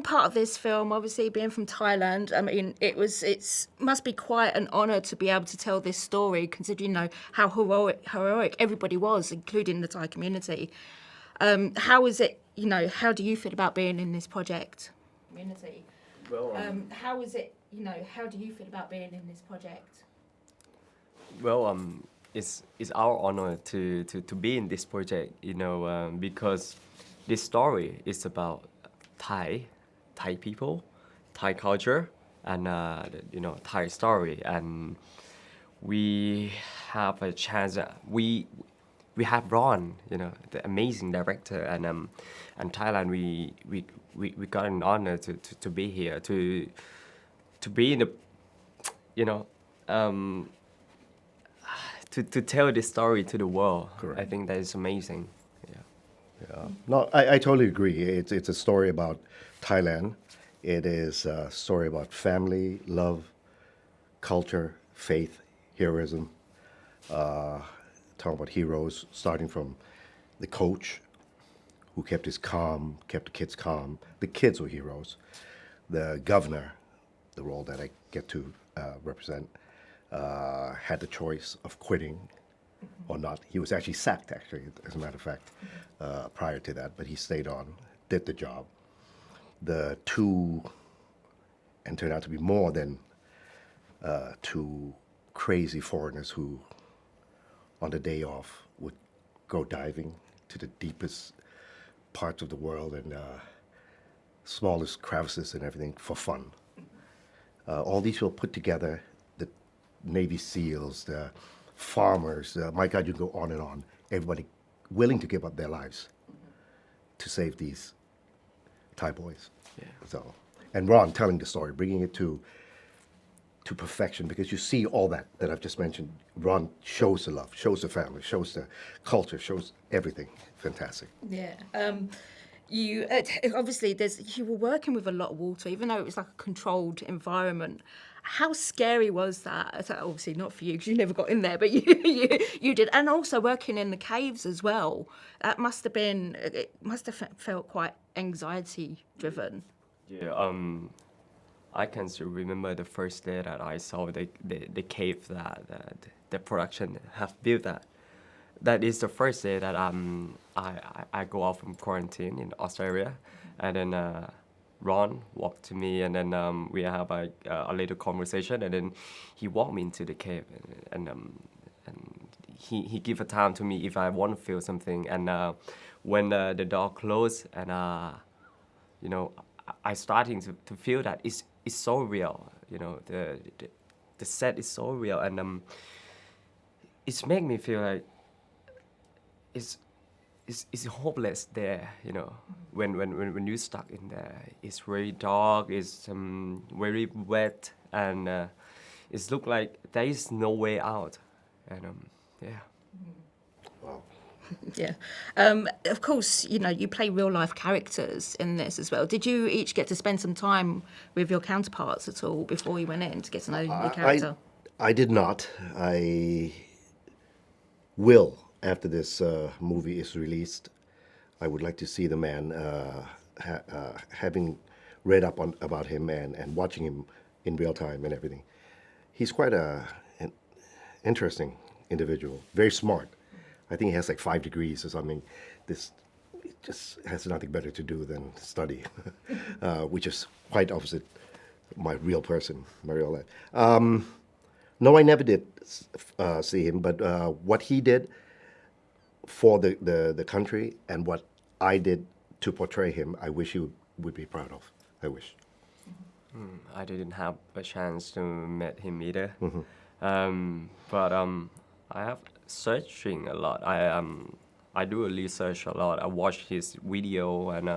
being part of this film, obviously being from Thailand, I mean, it must be quite an honour to be able to tell this story, considering how heroic everybody was, including the Thai community. How is it? How do you feel about being in this project? Community. Well, how is it? How do you feel about being in this project? well, it's our honor to be in this project, because this story is about Thai people, Thai culture, and Thai story, and we have a chance. We have Ron, the amazing director, and Thailand. We got an honor to be here, to be in the, to tell this story to the world. Correct. I think that is amazing. Yeah. Yeah. No, I totally agree. It's a story about Thailand. It is a story about family, love, culture, faith, heroism. Talking about heroes, starting from the coach, who kept his calm, kept the kids calm. The kids were heroes. The governor, the role that I get to represent, had the choice of quitting or not. He was actually sacked, as a matter of fact, prior to that, but he stayed on, did the job. The two, and turned out to be more than two crazy foreigners who, on the day off, would go diving to the deepest parts of the world and smallest crevices and everything for fun. All these people put together, the Navy SEALs, the farmers, my God, you go on and on. Everybody willing to give up their lives to save these Thai boys. Yeah. So, and Ron telling the story, bringing it to perfection, because you see all that I've just mentioned. Ron shows the love, shows the family, shows the culture, shows everything. Fantastic. Yeah. You obviously you were working with a lot of water, even though it was like a controlled environment. How scary was that? Obviously not for you because you never got in there, but you did, and also working in the caves as well. That must have felt quite anxiety driven. Yeah. I can still remember the first day that I saw the cave that the production have built. That is the first day that I go out from quarantine in Australia, and then Ron walked to me, and then we have a little conversation, and then he walked me into the cave, and he give a time to me if I want to feel something, and when the door closed, and I starting to feel that it's so real, the set is so real, and it's make me feel like it's hopeless there, when you stuck in there. It's very dark, it's very wet, and it look like there is no way out, and yeah. Wow. Yeah. Of course, you play real life characters in this as well. Did you each get to spend some time with your counterparts at all before you went in to get to know your character? I did not. I will, after this movie is released. I would like to see the man, having read up about him and watching him in real time and everything. He's quite an interesting individual, very smart. I think he has like 5 degrees or something. This just has nothing better to do than study, which is quite opposite my real person, my real life. No, I never did see him, but what he did for the country and what I did to portray him, I wish he would be proud of. I wish. I didn't have a chance to meet him either. Mm-hmm. But I have searching a lot. I do research a lot. I watch his video, and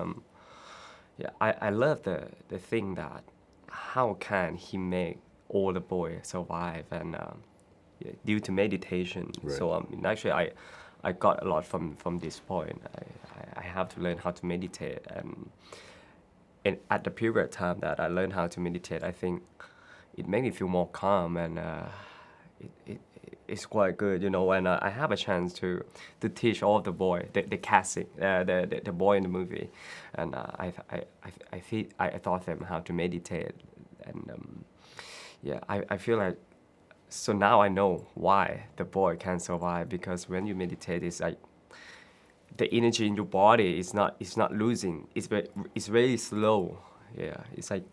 I love the thing that how can he make all the boys survive, and due to meditation. Right. So actually I got a lot from this point. I have to learn how to meditate, and at the period of time that I learned how to meditate, I think it made me feel more calm, and is quite good, you know. And I have a chance to teach all the boy, the casting, the boy in the movie, and I taught them how to meditate, and yeah, I feel like. So now I know why the boy can survive, because when you meditate, it's like the energy in your body is not losing. It's very slow. Yeah, it's like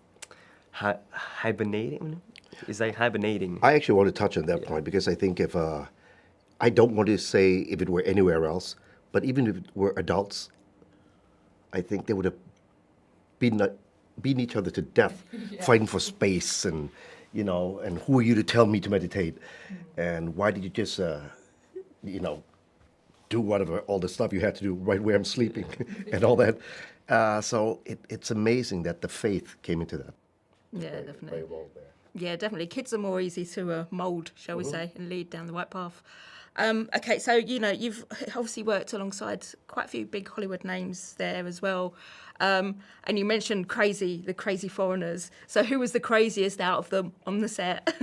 hibernating. It's like hibernating. I actually want to touch on that point because I think if I don't want to say if it were anywhere else, but even if it were adults, I think they would have beaten each other to death, fighting for space and. You know, and who are you to tell me to meditate? And why did you just, you know, do whatever, all the stuff you had to do right where I'm sleeping and all that? So it's amazing that the faith came into that. Yeah, definitely. Play a role there. Yeah, definitely. Kids are more easy to mould, shall we say, and lead down the right path. Okay, so, you know, you've obviously worked alongside quite a few big Hollywood names there as well. And you mentioned the crazy foreigners. So who was the craziest out of them on the set?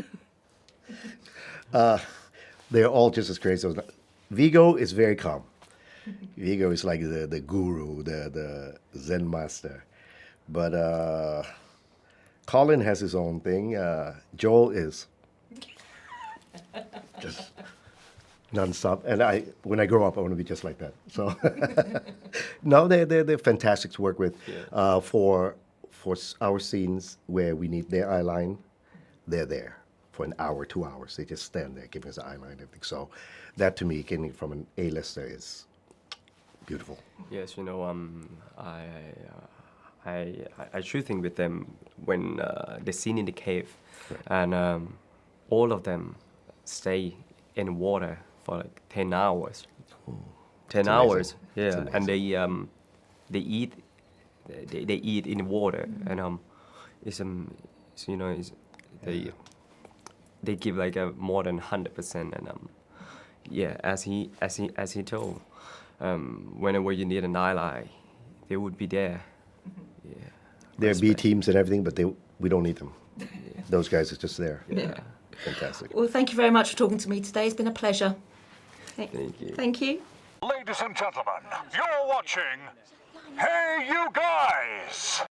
They're all just as crazy. Viggo is very calm. Viggo is like the guru, the Zen master. But Colin has his own thing. Joel is just nonstop. And when I grow up, I want to be just like that. So no, they're fantastic to work with. For our scenes where we need their eye line, they're there for an hour, 2 hours. They just stand there giving us the eye line and everything. So that to me, getting from an A-lister is beautiful. Yes, you know, I shooting with them when the scene in the cave, and all of them stay in water for like 10 hours. 10 hours, yeah, and they eat in water, and you know, they give like a more than 100%, and yeah, as he told, whenever you need an eye line, they would be there. Yeah, They're B teams and everything, but we don't need them. Those guys are just there. Yeah. Fantastic. Well, thank you very much for talking to me today. It's been a pleasure. Thank you. Thank you. Ladies and gentlemen, you're watching Hey You Guys!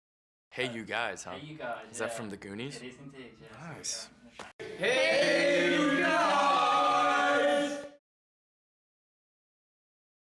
Hey You Guys, huh? Hey, you guys. Is that from the Goonies? It is indeed, yes. Nice. Hey,